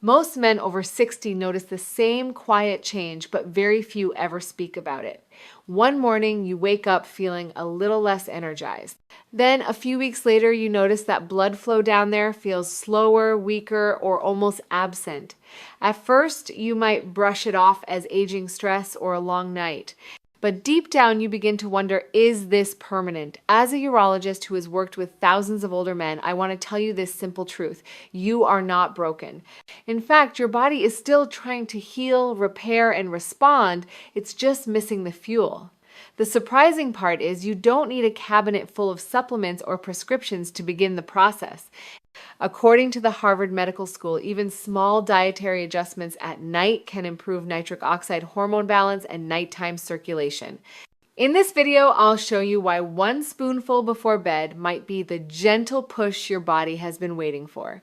Most men over 60 notice the same quiet change, but very few ever speak about it. One morning, you wake up feeling a little less energized. Then, a few weeks later, you notice that blood flow down there feels slower, weaker, or almost absent. At first, you might brush it off as aging stress or a long night. But deep down, you begin to wonder, is this permanent? As a urologist who has worked with thousands of older men, I want to tell you this simple truth. You are not broken. In fact, your body is still trying to heal, repair, and respond. It's just missing the fuel. The surprising part is you don't need a cabinet full of supplements or prescriptions to begin the process. According to the Harvard Medical School, even small dietary adjustments at night can improve nitric oxide hormone balance and nighttime circulation. In this video, I'll show you why one spoonful before bed might be the gentle push your body has been waiting for.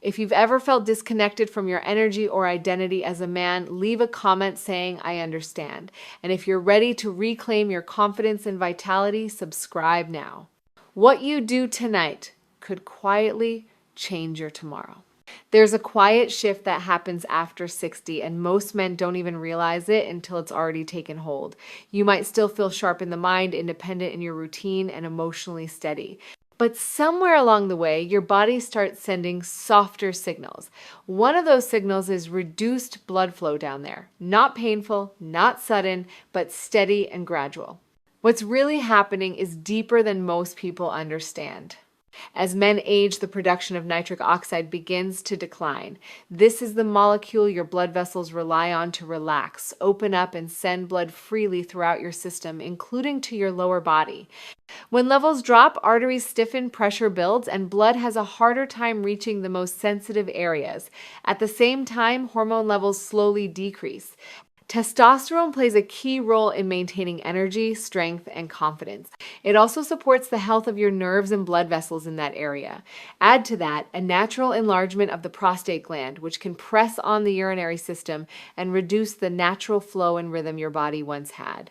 If you've ever felt disconnected from your energy or identity as a man, leave a comment saying, I understand. And if you're ready to reclaim your confidence and vitality, subscribe now. What you do tonight could quietly change your tomorrow. There's a quiet shift that happens after 60, and most men don't even realize it until it's already taken hold. You might still feel sharp in the mind, independent in your routine, and emotionally steady. But somewhere along the way, your body starts sending softer signals. One of those signals is reduced blood flow down there. Not painful, not sudden, but steady and gradual. What's really happening is deeper than most people understand. As men age, the production of nitric oxide begins to decline. This is the molecule your blood vessels rely on to relax, open up, and send blood freely throughout your system, including to your lower body. When levels drop, arteries stiffen, pressure builds, and blood has a harder time reaching the most sensitive areas. At the same time, hormone levels slowly decrease. Testosterone plays a key role in maintaining energy, strength, and confidence. It also supports the health of your nerves and blood vessels in that area. Add to that a natural enlargement of the prostate gland, which can press on the urinary system and reduce the natural flow and rhythm your body once had.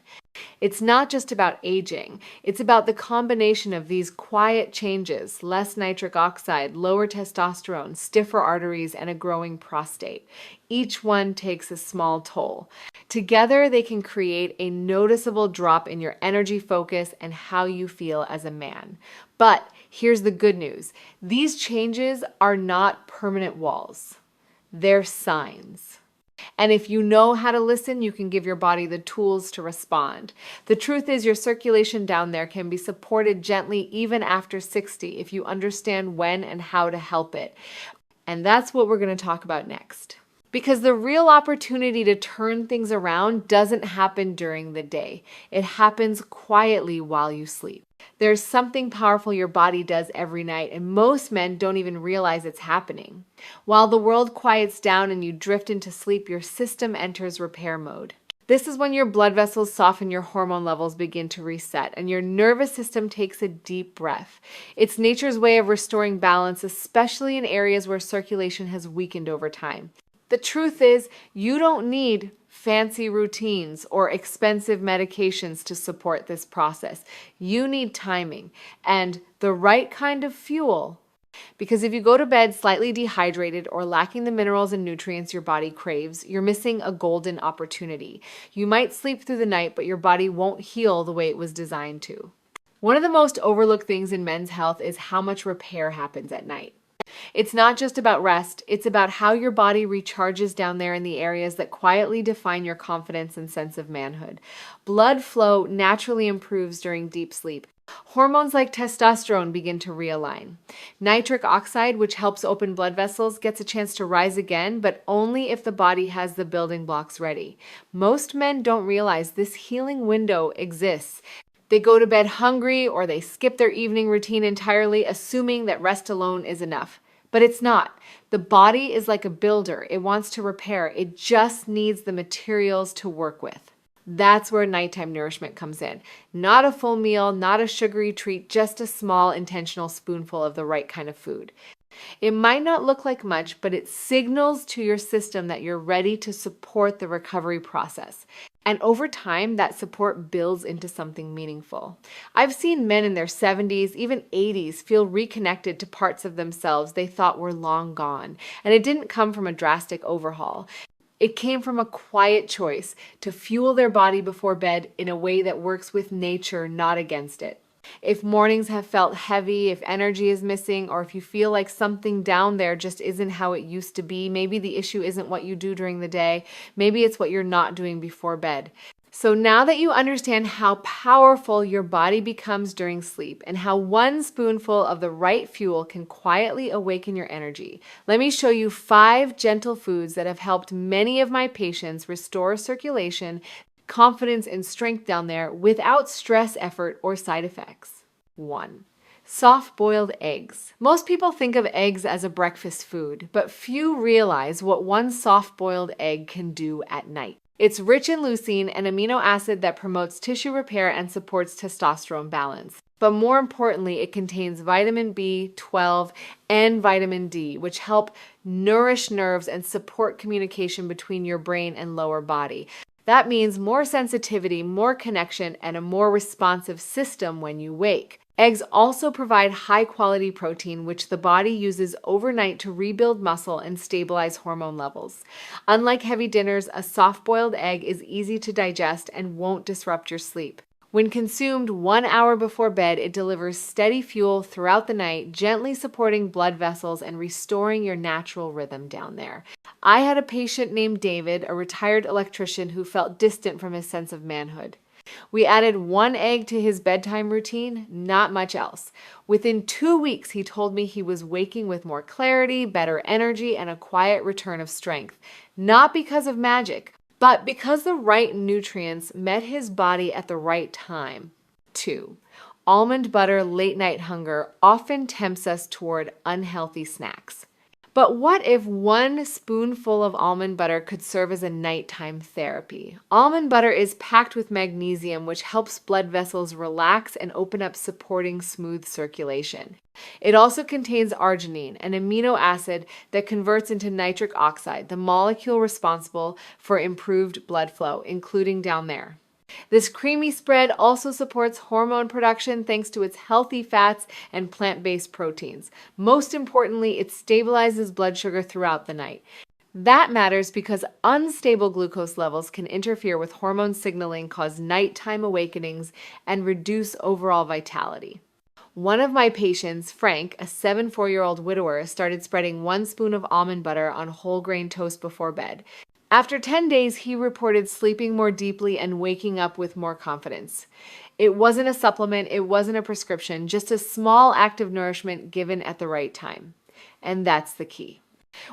It's not just about aging. It's about the combination of these quiet changes: less nitric oxide, lower testosterone, stiffer arteries, and a growing prostate. Each one takes a small toll. Together, they can create a noticeable drop in your energy focus and how you feel as a man. But here's the good news. These changes are not permanent walls. They're signs. And if you know how to listen, you can give your body the tools to respond. The truth is, your circulation down there can be supported gently even after 60 if you understand when and how to help it. And that's what we're going to talk about next. Because the real opportunity to turn things around doesn't happen during the day. It happens quietly while you sleep. There's something powerful your body does every night, and most men don't even realize it's happening. While the world quiets down and you drift into sleep, your system enters repair mode. This is when your blood vessels soften, your hormone levels begin to reset, and your nervous system takes a deep breath. It's nature's way of restoring balance, especially in areas where circulation has weakened over time. The truth is, you don't need fancy routines or expensive medications to support this process. You need timing and the right kind of fuel. Because if you go to bed slightly dehydrated or lacking the minerals and nutrients your body craves, you're missing a golden opportunity. You might sleep through the night, but your body won't heal the way it was designed to. One of the most overlooked things in men's health is how much repair happens at night. It's not just about rest, it's about how your body recharges down there in the areas that quietly define your confidence and sense of manhood. Blood flow naturally improves during deep sleep. Hormones like testosterone begin to realign. Nitric oxide, which helps open blood vessels, gets a chance to rise again, but only if the body has the building blocks ready. Most men don't realize this healing window exists. They go to bed hungry or they skip their evening routine entirely, assuming that rest alone is enough. But it's not. The body is like a builder. It wants to repair. It just needs the materials to work with. That's where nighttime nourishment comes in. Not a full meal, not a sugary treat, just a small intentional spoonful of the right kind of food. It might not look like much, but it signals to your system that you're ready to support the recovery process. And over time, that support builds into something meaningful. I've seen men in their 70s, even 80s, feel reconnected to parts of themselves they thought were long gone. And it didn't come from a drastic overhaul. It came from a quiet choice to fuel their body before bed in a way that works with nature, not against it. If mornings have felt heavy, if energy is missing, or if you feel like something down there just isn't how it used to be, maybe the issue isn't what you do during the day, maybe it's what you're not doing before bed. So now that you understand how powerful your body becomes during sleep and how one spoonful of the right fuel can quietly awaken your energy, let me show you 5 gentle foods that have helped many of my patients restore circulation, confidence, and strength down there without stress, effort, or side effects. 1. Soft-boiled eggs. Most people think of eggs as a breakfast food, but few realize what one soft-boiled egg can do at night. It's rich in leucine, an amino acid that promotes tissue repair and supports testosterone balance. But more importantly, it contains vitamin B12 and vitamin D, which help nourish nerves and support communication between your brain and lower body. That means more sensitivity, more connection, and a more responsive system when you wake. Eggs also provide high-quality protein, which the body uses overnight to rebuild muscle and stabilize hormone levels. Unlike heavy dinners, a soft-boiled egg is easy to digest and won't disrupt your sleep. When consumed 1 hour before bed, it delivers steady fuel throughout the night, gently supporting blood vessels and restoring your natural rhythm down there. I had a patient named David, a retired electrician who felt distant from his sense of manhood. We added 1 egg to his bedtime routine, not much else. Within 2 weeks, he told me he was waking with more clarity, better energy, and a quiet return of strength. Not because of magic, but because the right nutrients met his body at the right time. 2. Almond butter late-night hunger often tempts us toward unhealthy snacks. But what if 1 spoonful of almond butter could serve as a nighttime therapy? Almond butter is packed with magnesium, which helps blood vessels relax and open up, supporting smooth circulation. It also contains arginine, an amino acid that converts into nitric oxide, the molecule responsible for improved blood flow, including down there. This creamy spread also supports hormone production thanks to its healthy fats and plant-based proteins. Most importantly, it stabilizes blood sugar throughout the night. That matters because unstable glucose levels can interfere with hormone signaling, cause nighttime awakenings, and reduce overall vitality. One of my patients, Frank, a 74-year-old widower, started spreading 1 spoon of almond butter on whole grain toast before bed. After 10 days, he reported sleeping more deeply and waking up with more confidence. It wasn't a supplement, it wasn't a prescription, just a small act of nourishment given at the right time. And that's the key.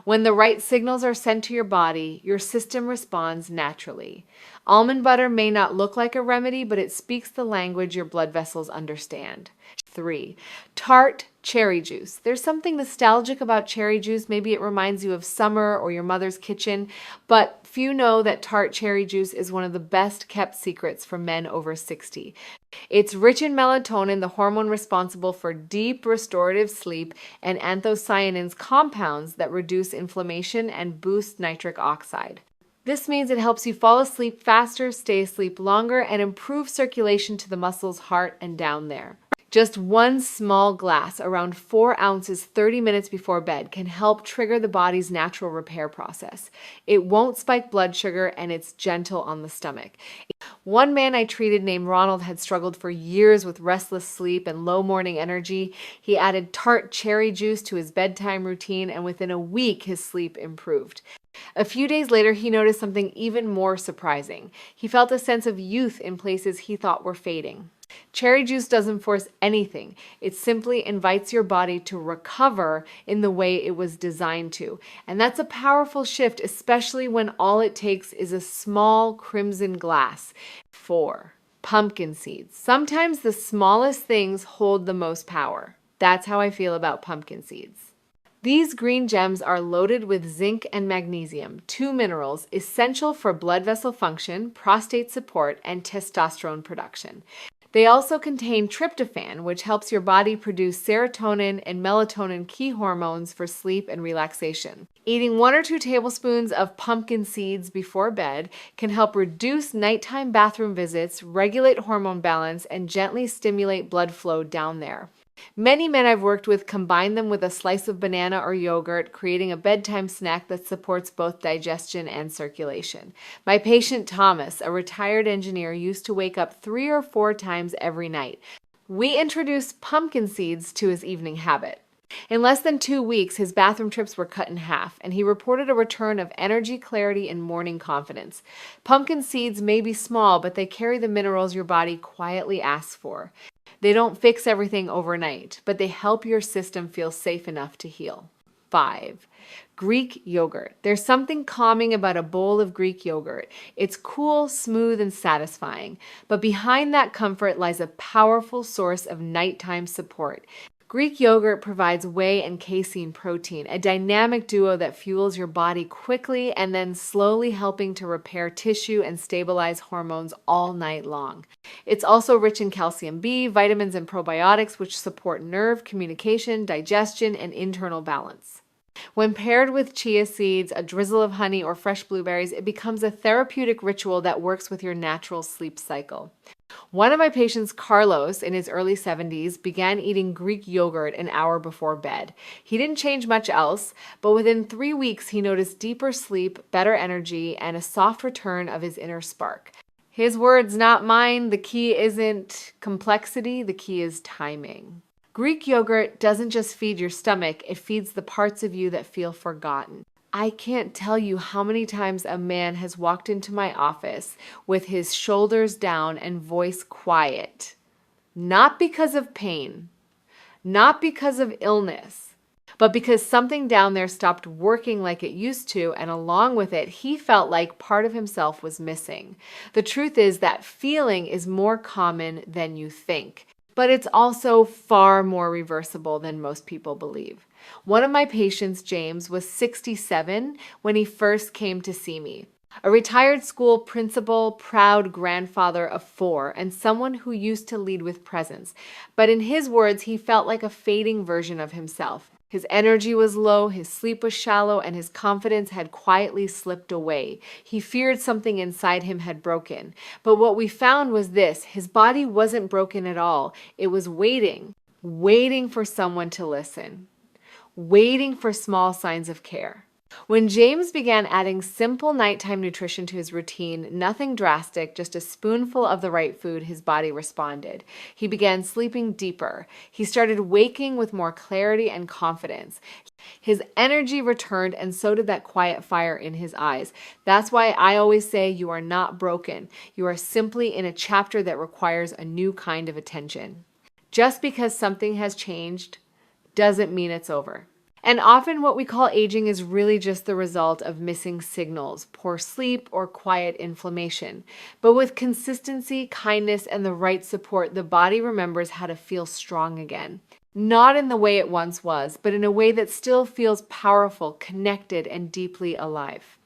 When the right signals are sent to your body, your system responds naturally. Almond butter may not look like a remedy, but it speaks the language your blood vessels understand. 3. Tart cherry juice. There's something nostalgic about cherry juice. Maybe it reminds you of summer or your mother's kitchen, but few know that tart cherry juice is one of the best kept secrets for men over 60. It's rich in melatonin, the hormone responsible for deep restorative sleep, and anthocyanins, compounds that reduce inflammation and boost nitric oxide. This means it helps you fall asleep faster, stay asleep longer, and improve circulation to the muscles, heart, and down there. Just 1 small glass, around 4 ounces 30 minutes before bed, can help trigger the body's natural repair process. It won't spike blood sugar, and it's gentle on the stomach. One man I treated named Ronald had struggled for years with restless sleep and low morning energy. He added tart cherry juice to his bedtime routine, and within a week, his sleep improved. A few days later, he noticed something even more surprising. He felt a sense of youth in places he thought were fading. Cherry juice doesn't force anything. It simply invites your body to recover in the way it was designed to. And that's a powerful shift, especially when all it takes is a small crimson glass. 4. Pumpkin seeds. Sometimes the smallest things hold the most power. That's how I feel about pumpkin seeds. These green gems are loaded with zinc and magnesium, 2 minerals essential for blood vessel function, prostate support, and testosterone production. They also contain tryptophan, which helps your body produce serotonin and melatonin, key hormones for sleep and relaxation. Eating 1 or 2 tablespoons of pumpkin seeds before bed can help reduce nighttime bathroom visits, regulate hormone balance, and gently stimulate blood flow down there. Many men I've worked with combine them with a slice of banana or yogurt, creating a bedtime snack that supports both digestion and circulation. My patient Thomas, a retired engineer, used to wake up 3 or 4 times every night. We introduced pumpkin seeds to his evening habit. In less than 2 weeks, his bathroom trips were cut in half, and he reported a return of energy, clarity, and morning confidence. Pumpkin seeds may be small, but they carry the minerals your body quietly asks for. They don't fix everything overnight, but they help your system feel safe enough to heal. 5. Greek yogurt. There's something calming about a bowl of Greek yogurt. It's cool, smooth, and satisfying. But behind that comfort lies a powerful source of nighttime support. Greek yogurt provides whey and casein protein, a dynamic duo that fuels your body quickly and then slowly helping to repair tissue and stabilize hormones all night long. It's also rich in calcium B, vitamins, and probiotics, which support nerve, communication, digestion, and internal balance. When paired with chia seeds, a drizzle of honey, or fresh blueberries, it becomes a therapeutic ritual that works with your natural sleep cycle. One of my patients, Carlos, in his early 70s, began eating Greek yogurt an hour before bed. He didn't change much else, but within 3 weeks, he noticed deeper sleep, better energy, and a soft return of his inner spark. His words, not mine. The key isn't complexity, the key is timing. Greek yogurt doesn't just feed your stomach, it feeds the parts of you that feel forgotten. I can't tell you how many times a man has walked into my office with his shoulders down and voice quiet. Not because of pain, not because of illness, but because something down there stopped working like it used to, and along with it, he felt like part of himself was missing. The truth is that feeling is more common than you think, but it's also far more reversible than most people believe. One of my patients, James, was 67 when he first came to see me. A retired school principal, proud grandfather of 4, and someone who used to lead with presence. But in his words, he felt like a fading version of himself. His energy was low, his sleep was shallow, and his confidence had quietly slipped away. He feared something inside him had broken. But what we found was this: his body wasn't broken at all. It was waiting for someone to listen, waiting for small signs of care. When James began adding simple nighttime nutrition to his routine, nothing drastic, just a spoonful of the right food, his body responded. He began sleeping deeper. He started waking with more clarity and confidence. His energy returned, and so did that quiet fire in his eyes. That's why I always say you are not broken. You are simply in a chapter that requires a new kind of attention. Just because something has changed doesn't mean it's over. And often what we call aging is really just the result of missing signals, poor sleep, or quiet inflammation. But with consistency, kindness, and the right support, the body remembers how to feel strong again. Not in the way it once was, but in a way that still feels powerful, connected, and deeply alive.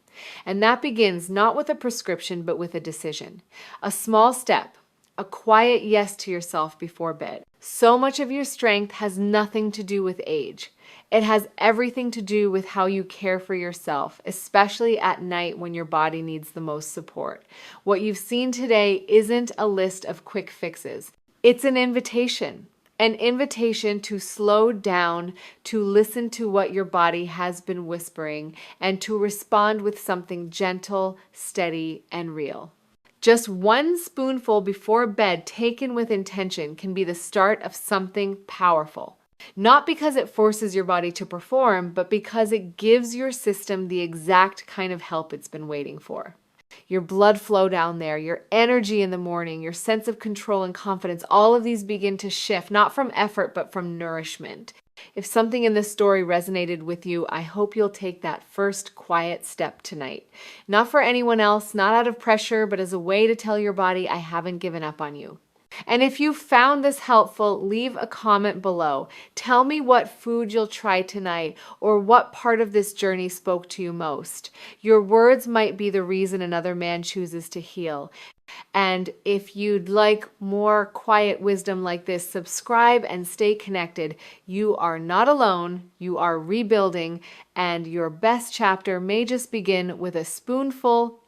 And that begins not with a prescription, but with a decision. A small step, a quiet yes to yourself before bed. So much of your strength has nothing to do with age. It has everything to do with how you care for yourself, especially at night when your body needs the most support. What you've seen today isn't a list of quick fixes. It's an invitation to slow down, to listen to what your body has been whispering, and to respond with something gentle, steady, and real. Just one spoonful before bed taken with intention can be the start of something powerful. Not because it forces your body to perform, but because it gives your system the exact kind of help it's been waiting for. Your blood flow down there, your energy in the morning, your sense of control and confidence, all of these begin to shift, not from effort, but from nourishment. If something in this story resonated with you, I hope you'll take that first quiet step tonight. Not for anyone else, not out of pressure, but as a way to tell your body, I haven't given up on you. And if you found this helpful, leave a comment below. Tell me what food you'll try tonight or what part of this journey spoke to you most. Your words might be the reason another man chooses to heal. And if you'd like more quiet wisdom like this, subscribe and stay connected. You are not alone. You are rebuilding, and your best chapter may just begin with a spoonful